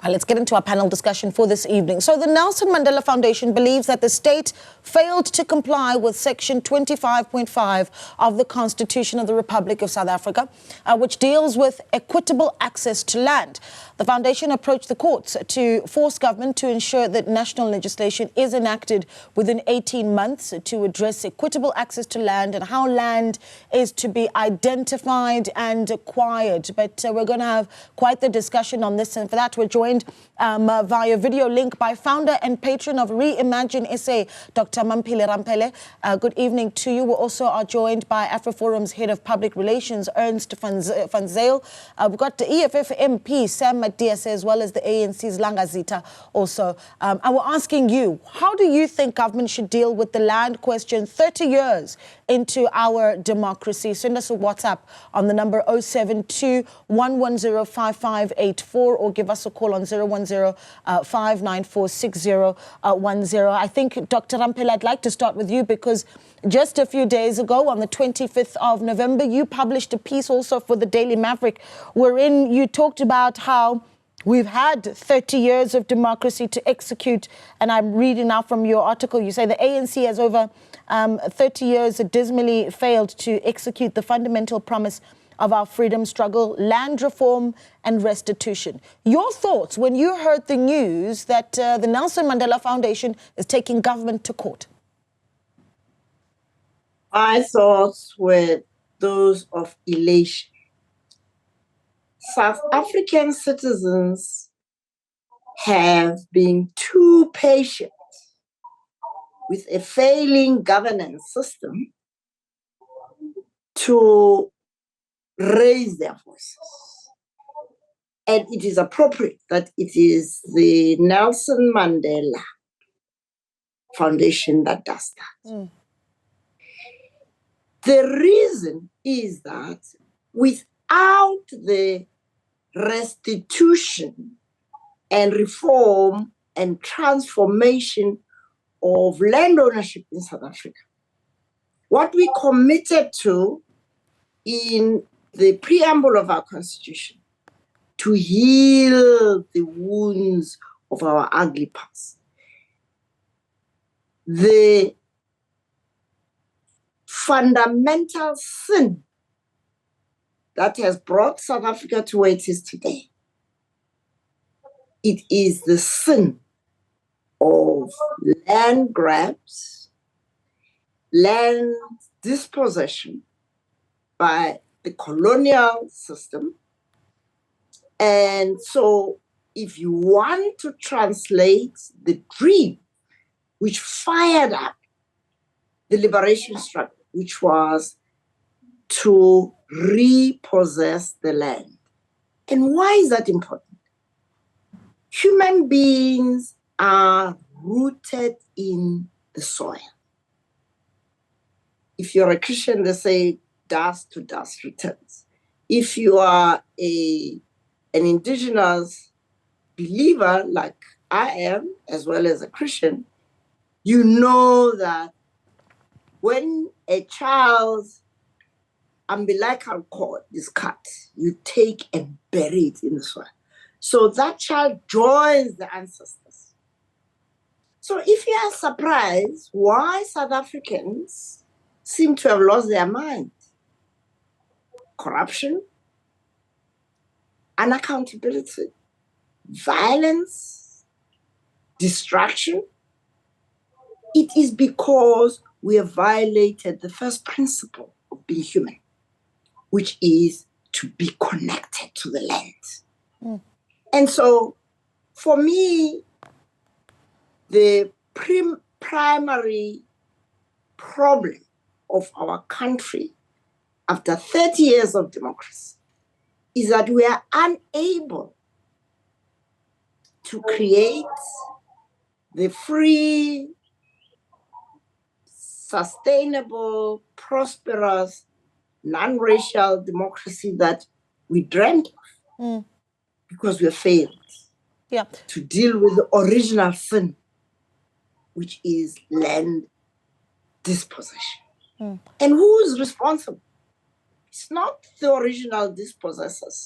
Let's get into our panel discussion for this evening. So the Nelson Mandela Foundation believes that the state failed to comply with Section 25.5 of the Constitution of the Republic of South Africa, which deals with equitable access to land. The foundation approached the courts to force government to ensure that national legislation is enacted within 18 months to address equitable access to land and how land is to be identified and acquired. But we're going to have quite the discussion on this, and for that we're joined via video link by founder and patron of ReimagineSA, Dr Mamphela Ramphele. Good evening to you. We also are joined by AfriForum's head of public relations, Ernst van Zyl. We've got the EFF MP Sam Matiase, as well as the ANC's Langa, Zita also. And we're asking you, how do you think government should deal with the land question 30 years into our democracy? Send us a WhatsApp on the number 072 110 5584 or give us a call on 010-594-6010. I think, Dr. Ramphele, I'd like to start with you because just a few days ago, on the 25th of November, you published a piece also for the Daily Maverick, wherein you talked about how we've had 30 years of democracy to execute, and I'm reading now from your article, you say the ANC has over 30 years dismally failed to execute the fundamental promise of our freedom struggle, land reform and restitution. Your thoughts when you heard the news that the Nelson Mandela Foundation is taking government to court? My thoughts were those of elation. South African citizens have been too patient with a failing governance system to raise their voices. And it is appropriate that it is the Nelson Mandela Foundation that does that. The reason is that without the restitution and reform and transformation of land ownership in South Africa, what we committed to in the preamble of our Constitution, to heal the wounds of our ugly past, the fundamental sin that has brought South Africa to where it is today, it is the sin of land grabs, land dispossession by the colonial system. And so if you want to translate the dream which fired up the liberation struggle, which was to repossess the land. And why is that important? Human beings are rooted in the soil. If you're a Christian, they say dust to dust returns. If you are an indigenous believer like I am, as well as a Christian, you know that when a child's umbilical cord is cut, you take and bury it in the soil. So that child joins the ancestors. So if you are surprised why South Africans seem to have lost their mind, corruption, unaccountability, violence, distraction, it is because we have violated the first principle of being human, which is to be connected to the land. And so, for me, the primary problem of our country after 30 years of democracy is that we are unable to create the free, sustainable, prosperous, non-racial democracy that we dreamt of, because we have failed to deal with the original sin, which is land dispossession. And who is responsible? It's not the original dispossessors.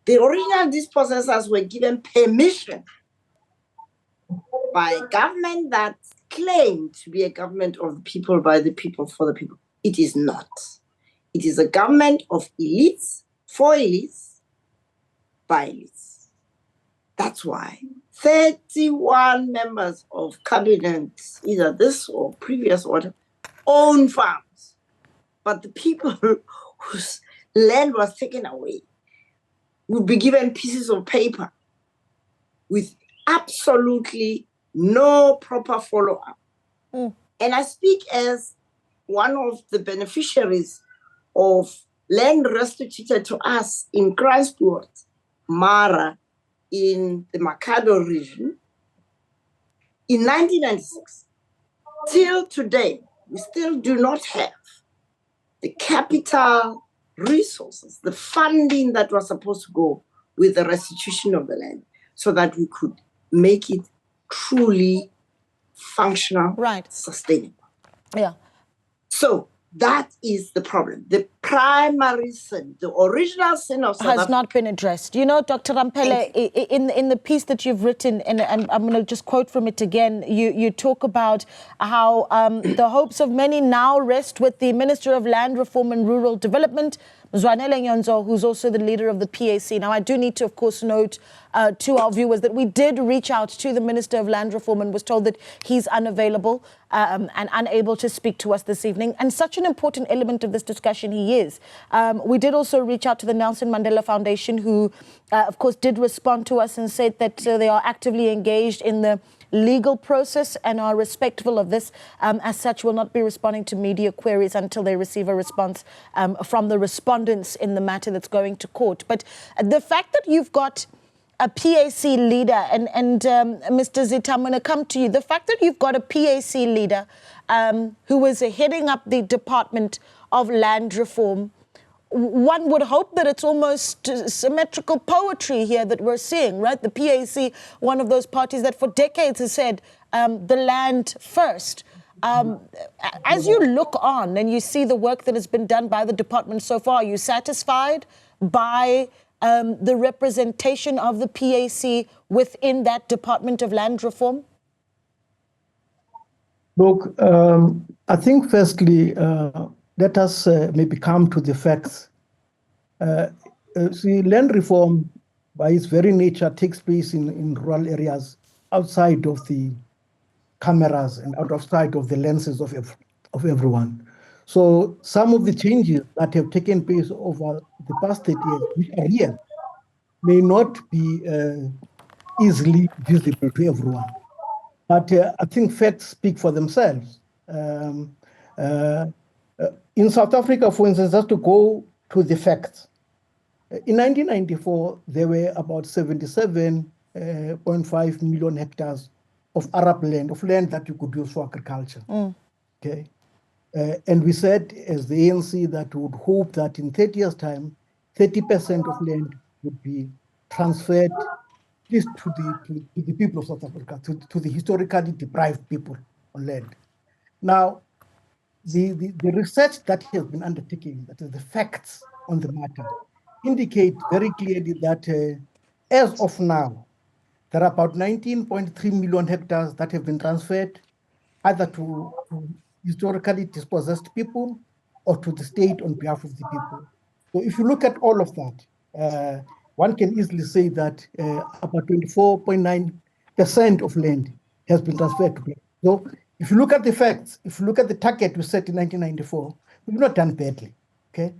The original dispossessors were given permission by a government that claimed to be a government of the people, by the people, for the people. It is not. It is a government of elites, for elites, by elites. That's why 31 members of cabinet, either this or previous order, own farms. But the people whose land was taken away would be given pieces of paper with absolutely no proper follow-up. And I speak as one of the beneficiaries of land restituted to us in Christwood, Mara, in the Makado region. In 1996, till today, we still do not have the capital resources, the funding that was supposed to go with the restitution of the land, so that we could make it truly functional, sustainable. Yeah. So that is the problem. The primary sin, the original sin of South Africa, has not been addressed. You know, Dr. Ramphele, in the piece that you've written, and I'm going to just quote from it again, you talk about how the hopes of many now rest with the Minister of Land Reform and Rural Development, Zwanele Nyonzo, who's also the leader of the PAC. Now, I do need to, of course, note to our viewers that we did reach out to the Minister of Land Reform and was told that he's unavailable and unable to speak to us this evening. And such an important element of this discussion he is. We did also reach out to the Nelson Mandela Foundation, who, of course, did respond to us and said that they are actively engaged in the legal process and are respectful of this. As such, will not be responding to media queries until they receive a response from the respondents in the matter that's going to court. But the fact that you've got a PAC leader, and Mr. Zita, I'm going to come to you. The fact that you've got a PAC leader who is heading up the Department of Land Reform, one would hope that it's almost symmetrical poetry here that we're seeing, right? The PAC, one of those parties that for decades has said the land first. As you look on and you see the work that has been done by the department so far, are you satisfied by the representation of the PAC within that Department of Land Reform? Look, I think firstly, let us maybe come to the facts. See, land reform, by its very nature, takes place in rural areas outside of the cameras and outside of the lenses of everyone. So some of the changes that have taken place over the past 30 years, which are real, may not be easily visible to everyone. But I think facts speak for themselves. In South Africa, for instance, just to go to the facts, in 1994, there were about 77.5 million hectares of Arab land, that you could use for agriculture. Okay, and we said, as the ANC, that we would hope that in 30 years' time, 30% of land would be transferred at least to the people of South Africa, to the historically deprived people on land. Now, the research that has been undertaken, that is the facts on the matter, indicate very clearly that as of now, there are about 19.3 million hectares that have been transferred either to historically dispossessed people or to the state on behalf of the people. So if you look at all of that, one can easily say that about 24.9% of land has been transferred to people. So if you look at the facts, if you look at the target we set in 1994, we've not done badly, okay?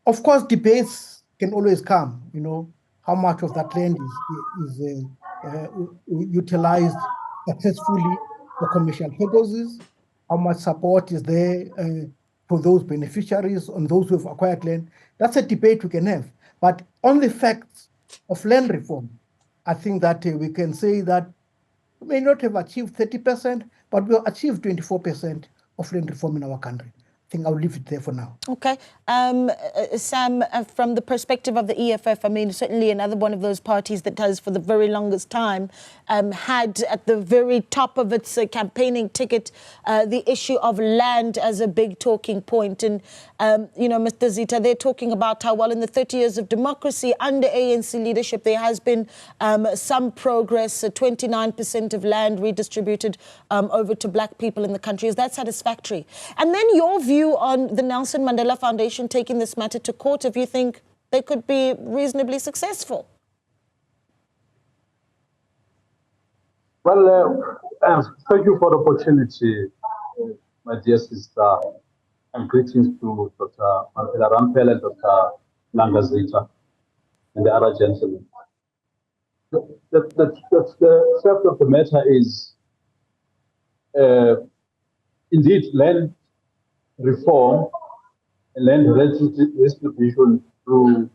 Of course, debates can always come, you know, how much of that land is utilized successfully for commercial purposes, how much support is there for those beneficiaries on those who have acquired land. That's a debate we can have. But on the facts of land reform, I think that we can say that we may not have achieved 30%, but we'll achieve 24% of land reform in our country. think I'll leave it there for now. Okay. Sam, from the perspective of the EFF, I mean, certainly another one of those parties that has for the very longest time had at the very top of its campaigning ticket the issue of land as a big talking point. And, you know, Mr. Zita, they're talking about how, well, in the 30 years of democracy under ANC leadership, there has been some progress, 29% of land redistributed over to black people in the country. Is that satisfactory? And then your view on the Nelson Mandela Foundation taking this matter to court, if you think they could be reasonably successful? Well, thank you for the opportunity, my dear sister, and greetings to Dr. Mamphela Ramphele and Dr. Langa, Zita, and the other gentlemen. The fact of the matter is, indeed, land reform and land redistribution through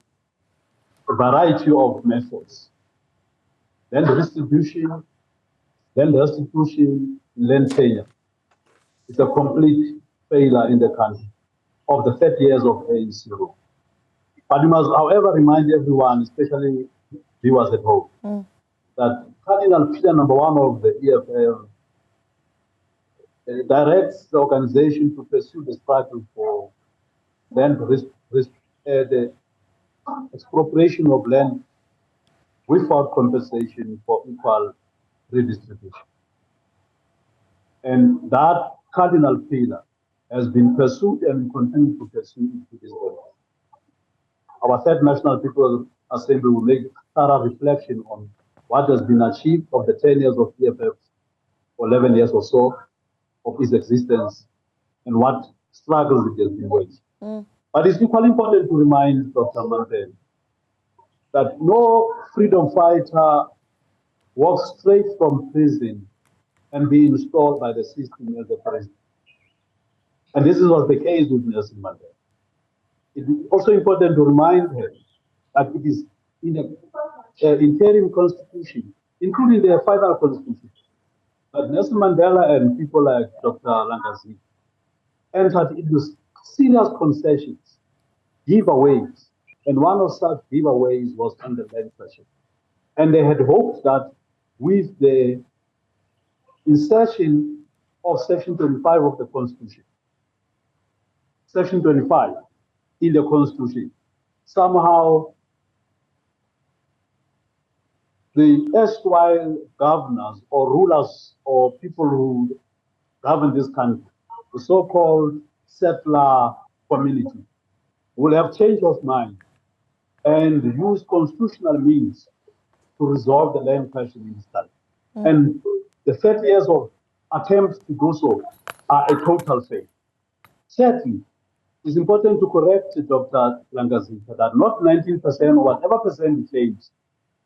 a variety of methods. Land distribution, land restitution, land tenure. It's a complete failure in the country of the 30 years of ANC rule. But we must, however, remind everyone, especially viewers at home, that cardinal pillar number 1 of the EFF directs the organization to pursue the struggle for land, the expropriation of land without compensation for equal redistribution. And that cardinal pillar has been pursued and will continue to pursue to this day. Our third National People's Assembly will make thorough reflection on what has been achieved of the 10 years of EFF, or 11 years or so, of its existence, and what struggles it has been waging. But it's equally important to remind Dr. Mamphela that no freedom fighter walks straight from prison and be installed by the system as the president. And this was the case with Nelson Mandela. It is also important to remind her that it is in the interim constitution, including the final constitution, that Nelson Mandela and people like Dr. Langa entered into serious concessions, giveaways, and one of such giveaways was under land question. And they had hoped that with the insertion of Section 25 of the Constitution, Section 25 in the Constitution, somehow the erstwhile governors or rulers or people who govern this country, the so-called settler community, will have changed of mind and use constitutional means to resolve the land question in this country. And the 30 years of attempts to do so are a total failure. Certainly, it's important to correct Dr. Langa that not 19% or whatever percent it claims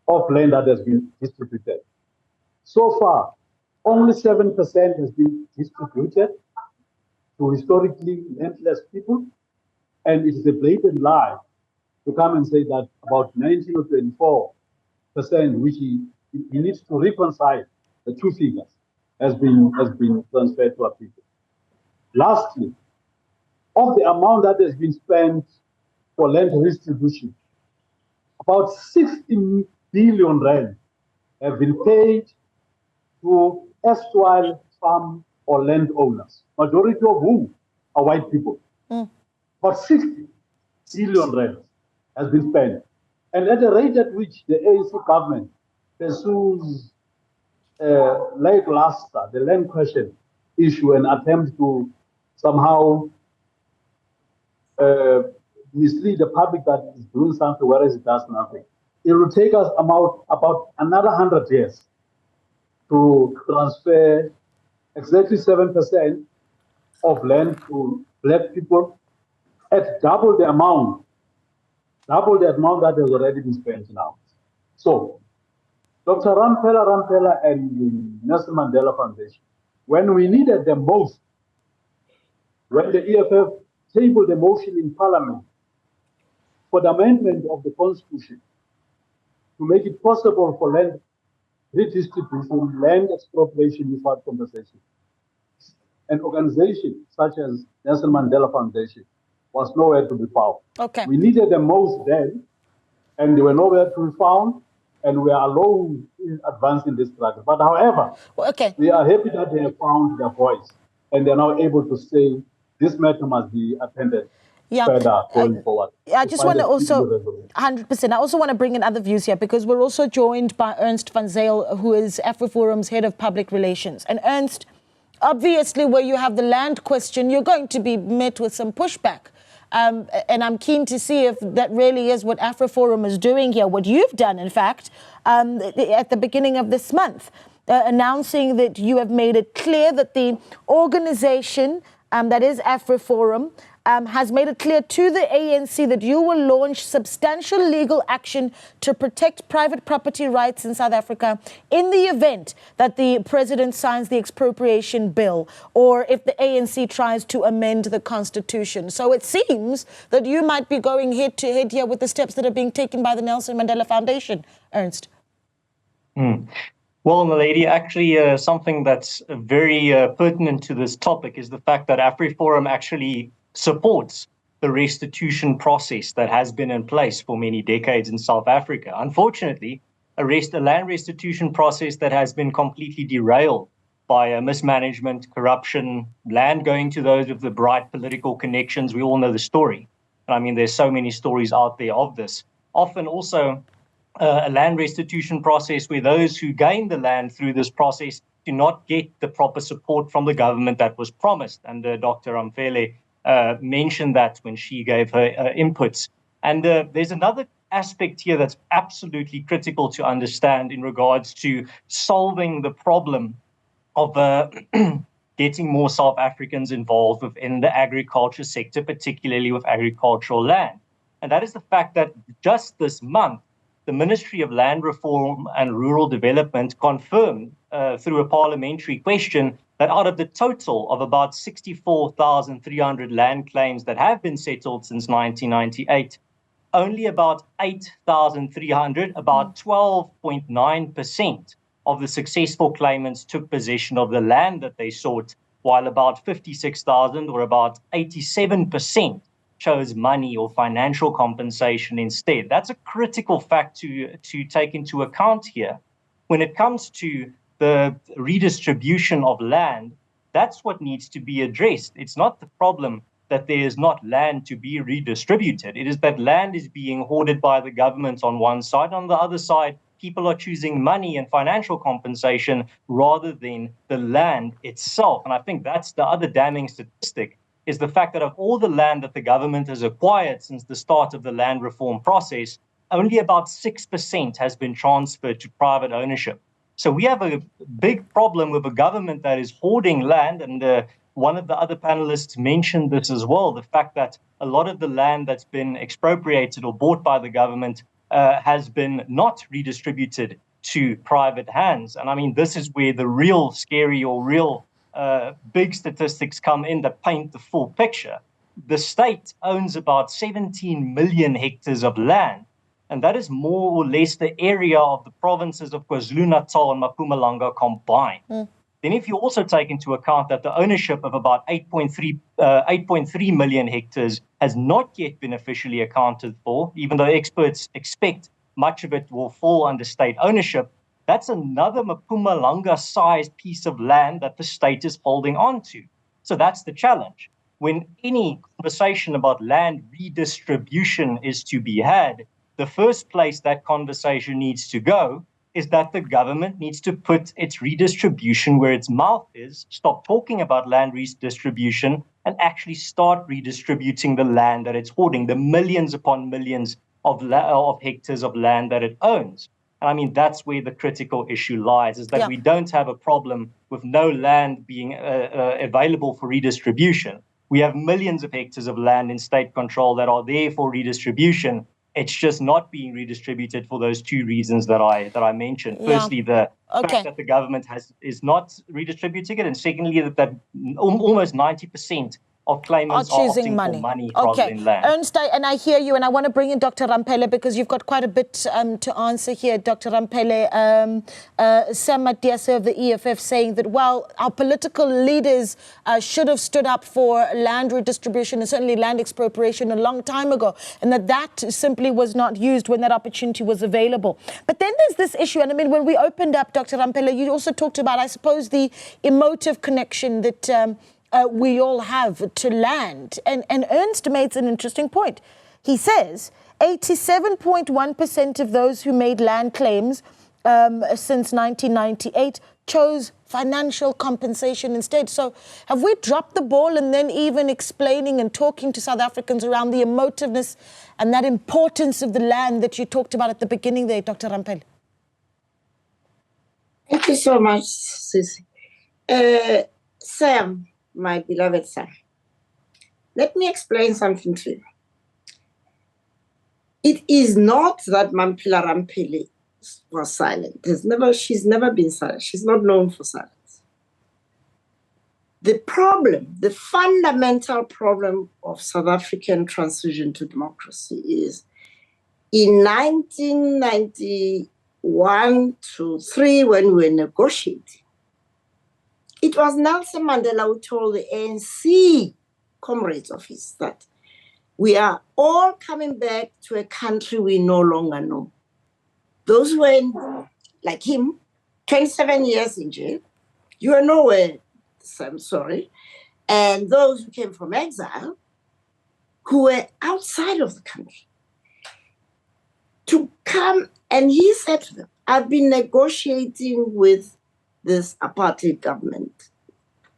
of land that has been distributed. So far, only 7% has been distributed to historically landless people, and it is a blatant lie to come and say that about 19 or 24%, which he needs to reconcile the two figures, has been transferred to our people. Lastly, of the amount that has been spent for land redistribution, about 60 billion rand have been paid to erstwhile farm or landowners, majority of whom are white people. About 60 billion rand has been spent. And at the rate at which the ANC government pursues lackluster, the land question issue, and attempt to somehow mislead the public that it's doing something whereas it does nothing. It will take us about another 100 years to transfer exactly 7% of land to black people at double the amount that has already been spent now. So, Dr. Ramphela and the Nelson Mandela Foundation, when we needed them most, when the EFF tabled a motion in Parliament for the amendment of the Constitution to make it possible for land redistribution, land expropriation without compensation, an organization such as Nelson Mandela Foundation was nowhere to be found. Okay. We needed them most then, and they were nowhere to be found, and we are alone in advancing this struggle. But however, Okay. we are happy that they have found their voice, and they're now able to say this matter must be attended further going forward. I just want to also, 100%, I also want to bring in other views here, because we're also joined by Ernst van Zyl, who is AfriForum's head of public relations. And Ernst, obviously, where you have the land question, you're going to be met with some pushback. And I'm keen to see if that really is what AfriForum is doing here, what you've done, in fact, at the beginning of this month, announcing that you have made it clear that the organization, that is AfriForum, has made it clear to the ANC that you will launch substantial legal action to protect private property rights in South Africa in the event that the president signs the expropriation bill, or if the ANC tries to amend the constitution. So it seems that you might be going head to head here with the steps that are being taken by the Nelson Mandela Foundation. Ernst. Well, Naledi, actually something that's very pertinent to this topic is the fact that AfriForum actually supports the restitution process that has been in place for many decades in South Africa. Unfortunately, a land restitution process that has been completely derailed by mismanagement, corruption, land going to those with the bright political connections. We all know the story. And I mean, there's so many stories out there of this. Often also a land restitution process where those who gain the land through this process do not get the proper support from the government that was promised. And Dr Mamphela mentioned that when she gave her inputs. And there's another aspect here that's absolutely critical to understand in regards to solving the problem of getting more South Africans involved within the agriculture sector, particularly with agricultural land. And that is the fact that just this month, the Ministry of Land Reform and Rural Development confirmed through a parliamentary question that out of the total of about 64,300 land claims that have been settled since 1998, only about 8,300, about 12.9% of the successful claimants took possession of the land that they sought, while about 56,000 or about 87% chose money or financial compensation instead. That's a critical fact to take into account here. When it comes to the redistribution of land, that's what needs to be addressed. It's not the problem that there is not land to be redistributed. It is that land is being hoarded by the government on one side. On the other side, people are choosing money and financial compensation rather than the land itself. And I think that's the other damning statistic, is the fact that of all the land that the government has acquired since the start of the land reform process, only about 6% has been transferred to private ownership. So we have a big problem with a government that is hoarding land, and one of the other panelists mentioned this as well, the fact that a lot of the land that's been expropriated or bought by the government has been not redistributed to private hands. And I mean, this is where the real scary or real big statistics come in that paint the full picture. The state owns about 17 million hectares of land, and that is more or less the area of the provinces of KwaZulu-Natal and Mpumalanga combined. Then if you also take into account that the ownership of about 8.3 million hectares has not yet been officially accounted for, even though experts expect much of it will fall under state ownership, that's another Mpumalanga-sized piece of land that the state is holding on to. So that's the challenge. When any conversation about land redistribution is to be had, the first place that conversation needs to go is that the government needs to put its redistribution where its mouth is, stop talking about land redistribution, and actually start redistributing the land that it's hoarding, the millions upon millions of hectares of land that it owns. And I mean, that's where the critical issue lies, is that we don't have a problem with no land being available for redistribution. We have millions of hectares of land in state control that are there for redistribution. It's just not being redistributed for those two reasons that I mentioned. Firstly, the fact that the government is not redistributing it, and secondly, that almost 90% of claimants are opting for money rather than land. Ernst, and I hear you, and I want to bring in Dr. Ramphele because you've got quite a bit to answer here. Dr. Ramphele, Sam Matiase of the EFF saying that, well, our political leaders should have stood up for land redistribution and certainly land expropriation a long time ago, and that simply was not used when that opportunity was available. But then there's this issue, and I mean, when we opened up, Dr. Ramphele, you also talked about, I suppose, the emotive connection that we all have to land. And Ernst made an interesting point. He says 87.1% of those who made land claims since 1998 chose financial compensation instead. So have we dropped the ball in then even explaining and talking to South Africans around the emotiveness and that importance of the land that you talked about at the beginning there, Dr. Ramphele? Thank you so much, Sisi. Sam, my beloved son, let me explain something to you. It is not that Mamphela Ramphele was silent. She's never been silent. She's not known for silence. The problem, the fundamental problem of South African transition to democracy is in 1991 to 3, when we were negotiating, it was Nelson Mandela who told the ANC comrades of his that we are all coming back to a country we no longer know. Those who were, like him, 27 years in jail, you are nowhere, I'm sorry, and those who came from exile, who were outside of the country, to come, and he said to them, I've been negotiating with this apartheid government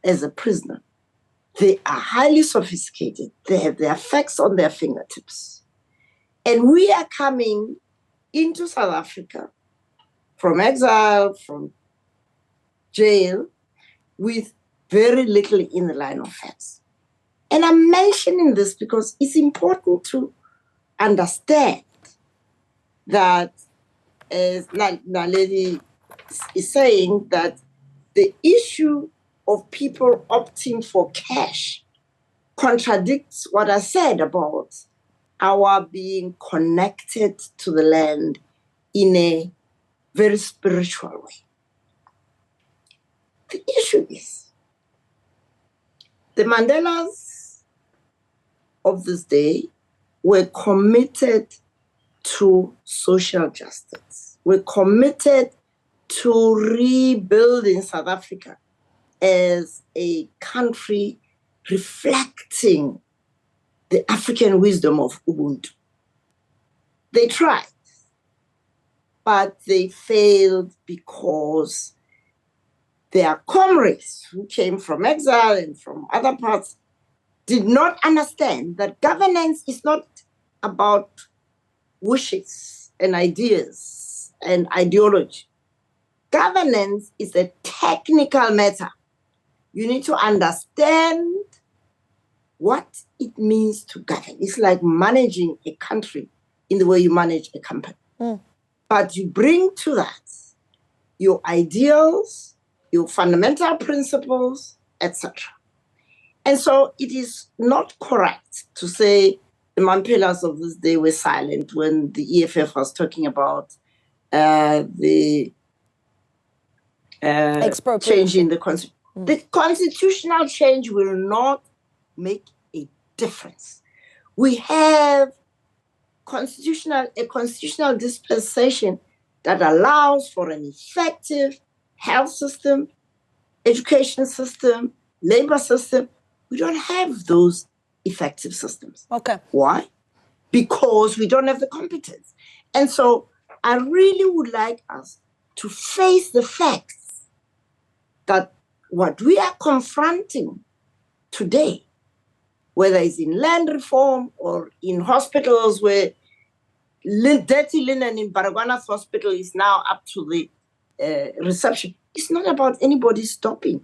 as a prisoner. They are highly sophisticated. They have their facts on their fingertips. And we are coming into South Africa from exile, from jail, with very little in the line of facts. And I'm mentioning this because it's important to understand that, as Naledi is saying, that the issue of people opting for cash contradicts what I said about our being connected to the land in a very spiritual way. The issue is the Mandelas of this day were committed to social justice. We're committed to rebuilding South Africa as a country reflecting the African wisdom of Ubuntu. They tried, but they failed because their comrades who came from exile and from other parts did not understand that governance is not about wishes and ideas and ideology. Governance is a technical matter. You need to understand what it means to govern. It's like managing a country in the way you manage a company. But you bring to that your ideals, your fundamental principles, etc. And so it is not correct to say the Mamphelas of this day were silent when the EFF was talking about the change in the constitution. The constitutional change will not make a difference. We have a constitutional dispensation that allows for an effective health system, education system, labor system. We don't have those effective systems. Okay. Why? Because we don't have the competence. And so I really would like us to face the facts that what we are confronting today, whether it's in land reform or in hospitals where dirty linen in Baragwanath Hospital is now up to the reception, it's not about anybody stopping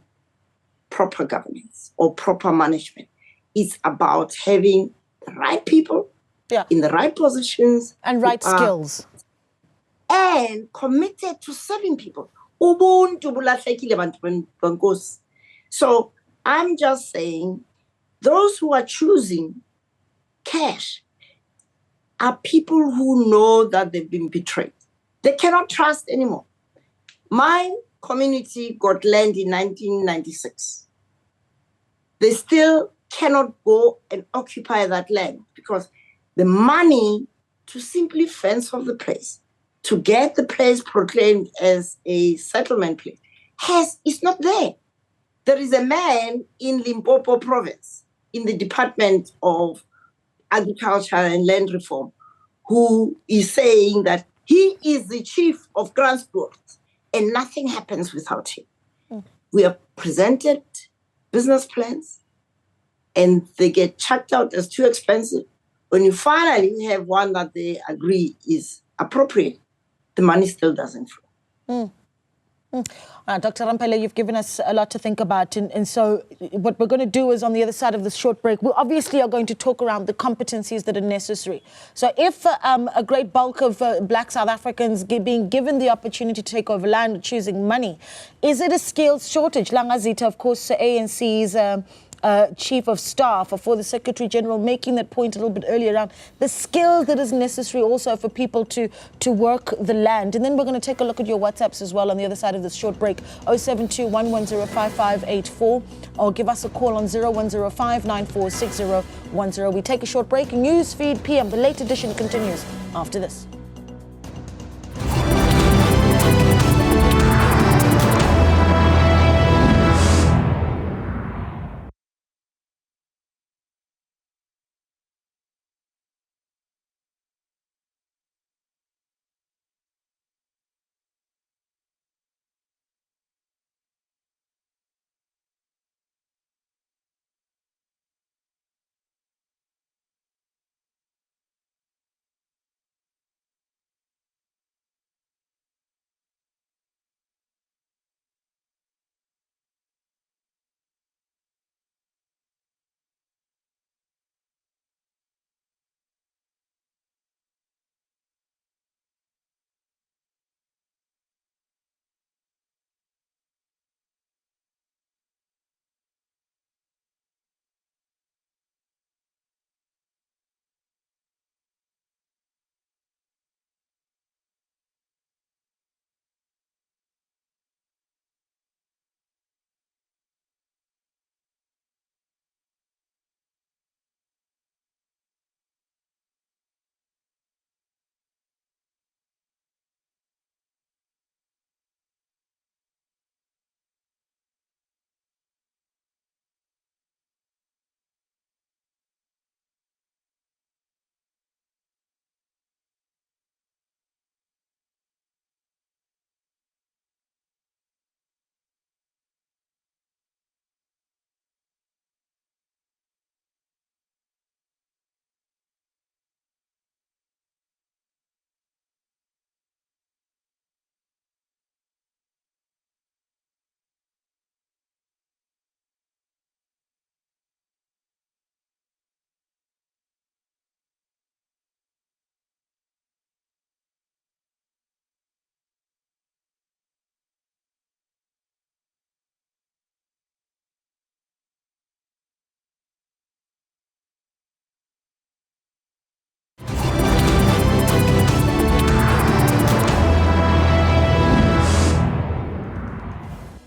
proper governance or proper management. It's about having the right people in the right positions. And right skills. And committed to serving people. So I'm just saying those who are choosing cash are people who know that they've been betrayed. They cannot trust anymore. My community got land in 1996. They still cannot go and occupy that land because the money to simply fence off the place, to get the place proclaimed as a settlement place, is not there. There is a man in Limpopo province, in the Department of Agriculture and Land Reform, who is saying that he is the chief of transport and nothing happens without him. We are presented business plans and they get chucked out as too expensive. When you finally have one that they agree is appropriate, the money still doesn't flow. Dr. Ramphele, you've given us a lot to think about. And so what we're going to do is on the other side of this short break, we obviously are going to talk around the competencies that are necessary. So if a great bulk of black South Africans being given the opportunity to take over land, choosing money, is it a skills shortage? Langa, Zita, of course, ANC's Chief of Staff for the Secretary General, making that point a little bit earlier around the skills that is necessary also for people to work the land. And then we're going to take a look at your WhatsApps as well on the other side of this short break, 072-110-5584, or give us a call on 0105946010. We take a short break. Newsfeed PM, the late edition continues after this.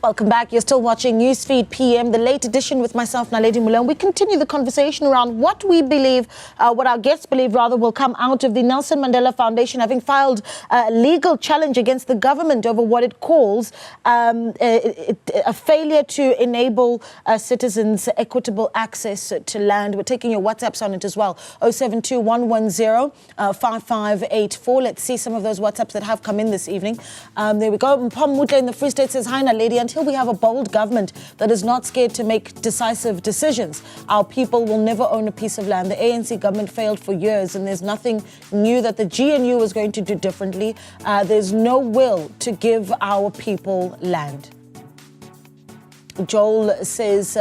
Welcome back. You're still watching Newsfeed PM, the late edition with myself, Naledi Moleo. We continue the conversation around what we believe, what our guests believe rather, will come out of the Nelson Mandela Foundation having filed a legal challenge against the government over what it calls a failure to enable citizens equitable access to land. We're taking your WhatsApps on it as well, 072-110-5584. Let's see some of those WhatsApps that have come in this evening. There we go. Mpom Mutle in the Free State says, hi, Naledi. Until we have a bold government that is not scared to make decisive decisions, our people will never own a piece of land. The ANC government failed for years, and there's nothing new that the GNU is going to do differently. There's no will to give our people land. Joel says,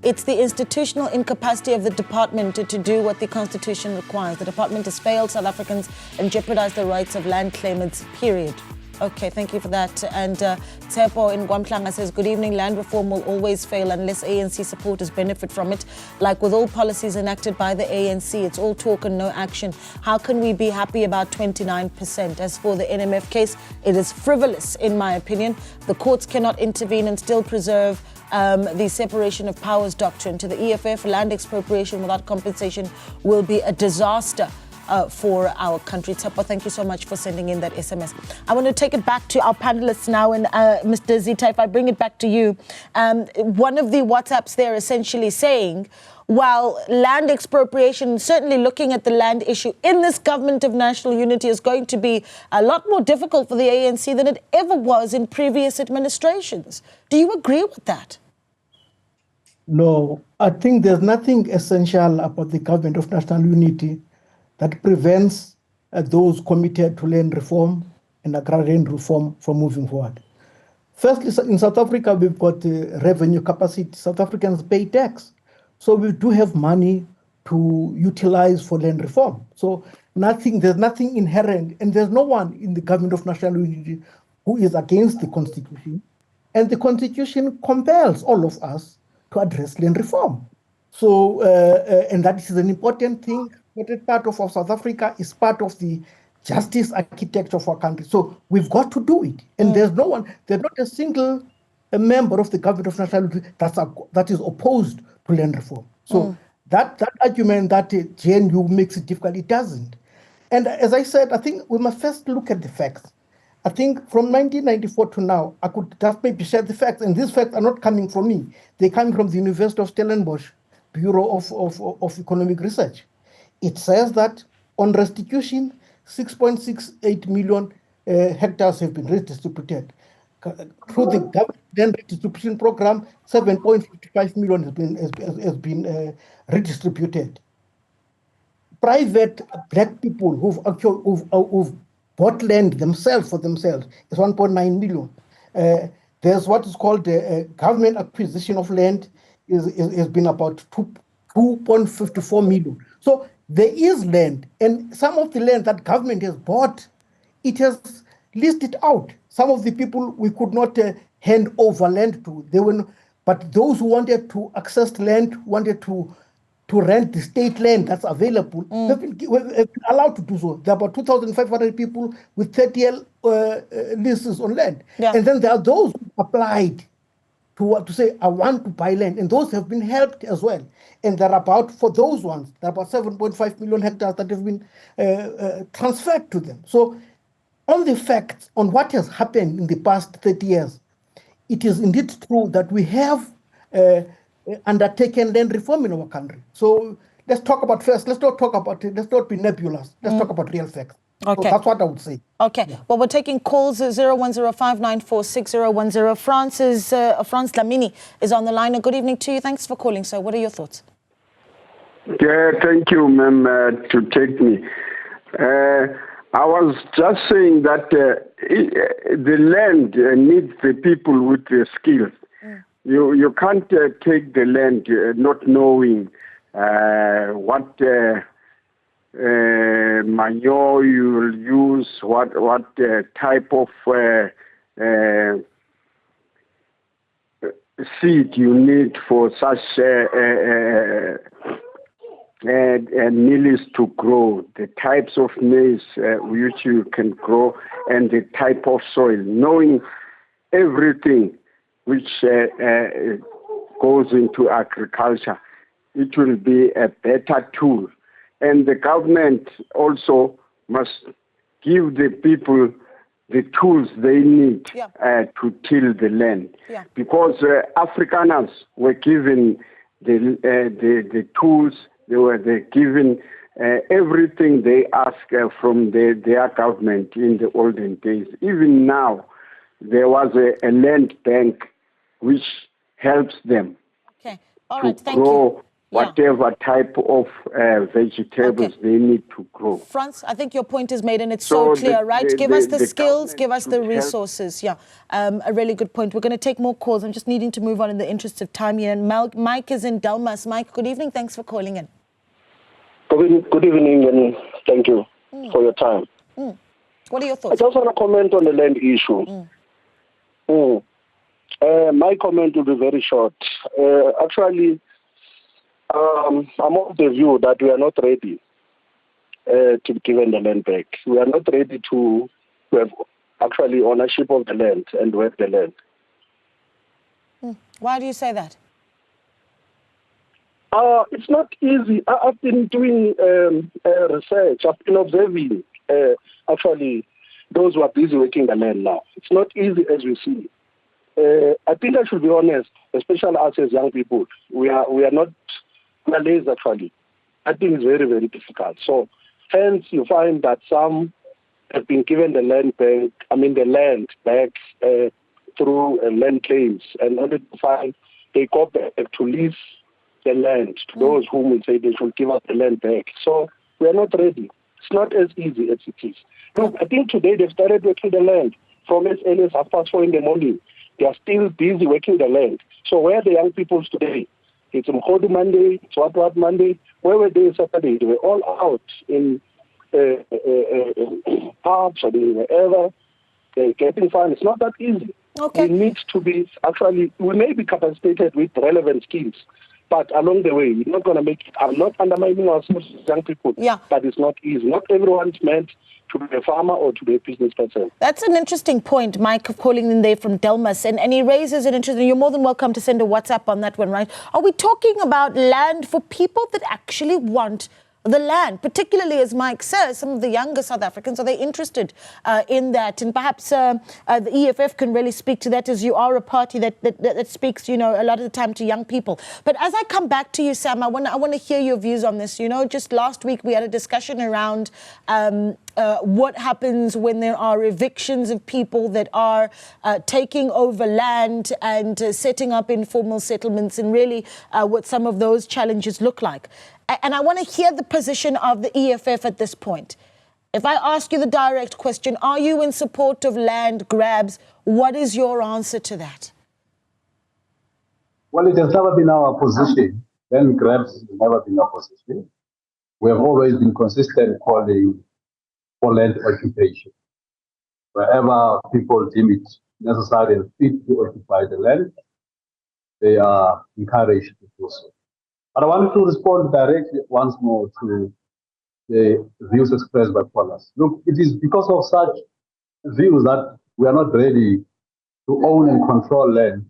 it's the institutional incapacity of the department to do what the Constitution requires. The department has failed South Africans and jeopardized the rights of land claimants, period. Okay, thank you for that. And Tsepo in Gwamhlanga says, good evening, land reform will always fail unless ANC supporters benefit from it. Like with all policies enacted by the ANC, it's all talk and no action. How can we be happy about 29%? As for the NMF case, it is frivolous, in my opinion. The courts cannot intervene and still preserve the separation of powers doctrine. To the EFF, land expropriation without compensation will be a disaster for our country. Tsepo, thank you so much for sending in that SMS. I want to take it back to our panelists now, and Mr. Zita, if I bring it back to you, one of the WhatsApps there essentially saying, while land expropriation, certainly looking at the land issue in this government of national unity, is going to be a lot more difficult for the ANC than it ever was in previous administrations. Do you agree with that? No, I think there's nothing essential about the government of national unity that prevents those committed to land reform and agrarian reform from moving forward. Firstly, in South Africa, we've got revenue capacity. South Africans pay tax. So we do have money to utilize for land reform. So there's nothing inherent, and there's no one in the government of national unity who is against the Constitution. And the Constitution compels all of us to address land reform. So, and that is an important thing. Important part of South Africa is part of the justice architecture of our country. So we've got to do it. And there's not a single member of the government of national unity that is opposed to land reform. So that argument that GNU makes it difficult, it doesn't. And as I said, I think we must first look at the facts. I think from 1994 to now, I could just maybe share the facts, and these facts are not coming from me. They're coming from the University of Stellenbosch Bureau of Economic Research. It says that on restitution, 6.68 million hectares have been redistributed. Through the government land redistribution program, 7.55 million has been redistributed. Private black people who've bought land themselves for themselves is 1.9 million. There's what is called government acquisition of land has been about 2.54 million. So there is land, and some of the land that government has bought, it has listed out. Some of the people we could not hand over land to. But those who wanted to access land, wanted to rent the state land that's available, have been allowed to do so. There are about 2,500 people with 30 leases on land. Yeah. And then there are those who applied to say, I want to buy land, and those have been helped as well. And there are about 7.5 million hectares that have been transferred to them. So on the facts, on what has happened in the past 30 years, it is indeed true that we have undertaken land reform in our country. So let's talk about let's not be nebulous. Let's talk about real facts. Okay. So that's what I would say. Okay. Yeah. Well, we're taking calls 01059460110. Franz Lamini is on the line. Good evening to you. Thanks for calling, sir. What are your thoughts? Yeah, thank you, ma'am, to take me. I was just saying that the land needs the people with the skills. You can't take the land not knowing what manure you will use, what type of seed you need for such maize to grow, the types of maize which you can grow, and the type of soil. Knowing everything which goes into agriculture, it will be a better tool. And the government also must give the people the tools they need to till the land. Yeah. Because Afrikaners were given the tools, they were given everything they asked from their government in the olden days. Even now, there was a land bank which helps them to grow whatever type of vegetables they need to grow. Franz, I think your point is made, and it's so clear, right? Give us the skills, give us the resources. Yeah, a really good point. We're going to take more calls. I'm just needing to move on in the interest of time here. And Mike is in Delmas. Mike, good evening. Thanks for calling in. Good evening, and thank you for your time. What are your I thoughts? just want to comment on the land issue. My comment will be very short. Actually, I'm of the view that we are not ready to be given the land back. We are not ready to have actually ownership of the land and work the land. Why do you say that? It's not easy. I've been doing research. I've been observing actually those who are busy working the land now. It's not easy as we see. I think I should be honest, especially us as young people. We are lazy actually. I think it's very, very difficult. So hence you find that some have been given the land back through land claims, and only to find they go back to lease the land to those whom we say they should give us the land back. So we are not ready. It's not as easy as it is. Look, I think today they've started working the land from as early as 4:30 in the morning. They are still busy working the land. So where are the young people today? It's Mkhodu Monday, it's what Monday. Where were they Saturday? They were all out in pubs or wherever. They're getting fun. It's not that easy. Okay. We need to be, actually, we may be capacitated with relevant skills, but along the way, we're not going to make it. I'm not undermining ourselves as young people, but it's not easy. Not everyone's meant to be a farmer or to be a business person. That's an interesting point, Mike, calling in there from Delmas, and he raises an interesting, you're more than welcome to send a WhatsApp on that one, right? Are we talking about land for people that actually want the land, particularly, as Mike says, some of the younger South Africans, are they interested in that? And perhaps the EFF can really speak to that, as you are a party that speaks, a lot of the time to young people. But as I come back to you, Sam, I want to hear your views on this. Just last week we had a discussion around what happens when there are evictions of people that are taking over land and setting up informal settlements, and really what some of those challenges look like. And I want to hear the position of the EFF at this point. If I ask you the direct question, are you in support of land grabs? What is your answer to that? Well, it has never been our position. Land grabs has never been our position. We have always been consistent calling for land occupation. Wherever people deem it necessary and fit to occupy the land, they are encouraged to do so. But I wanted to respond directly once more to the views expressed by callers. Look, it is because of such views that we are not ready to own and control land.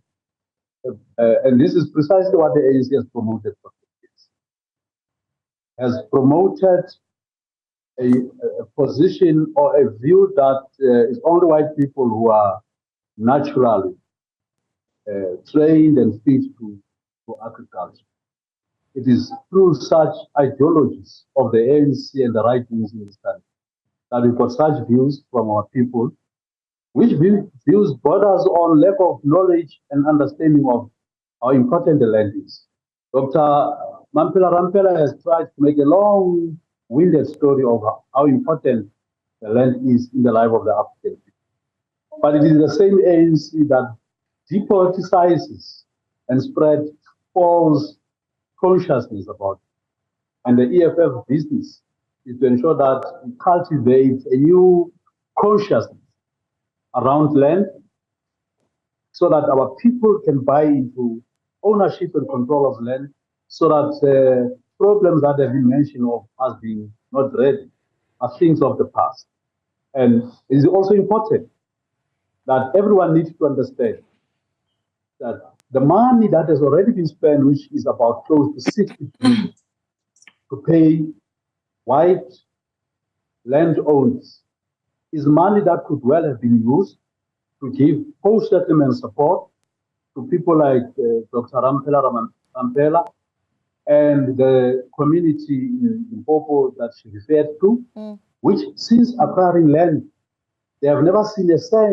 And this is precisely what the ANC has promoted for decades. Has promoted a position or a view that it's only white people who are naturally trained and fit to agriculture. It is through such ideologies of the ANC and the right wings in this country that we've got such views from our people, which views borders on lack of knowledge and understanding of how important the land is. Dr. Mamphela Ramphele has tried to make a long-winded story of how important the land is in the life of the African people. But it is the same ANC that depoliticizes and spreads false consciousness about it. And the EFF business is to ensure that we cultivate a new consciousness around land so that our people can buy into ownership and control of land, so that problems that have been mentioned of us being not ready are things of the past. And it is also important that everyone needs to understand that the money that has already been spent, which is about close to 60 billion, to pay white landowners, is money that could well have been used to give post-settlement support to people like Dr. Ramphela and the community in Popo that she referred to, which since acquiring land, they have never seen a cent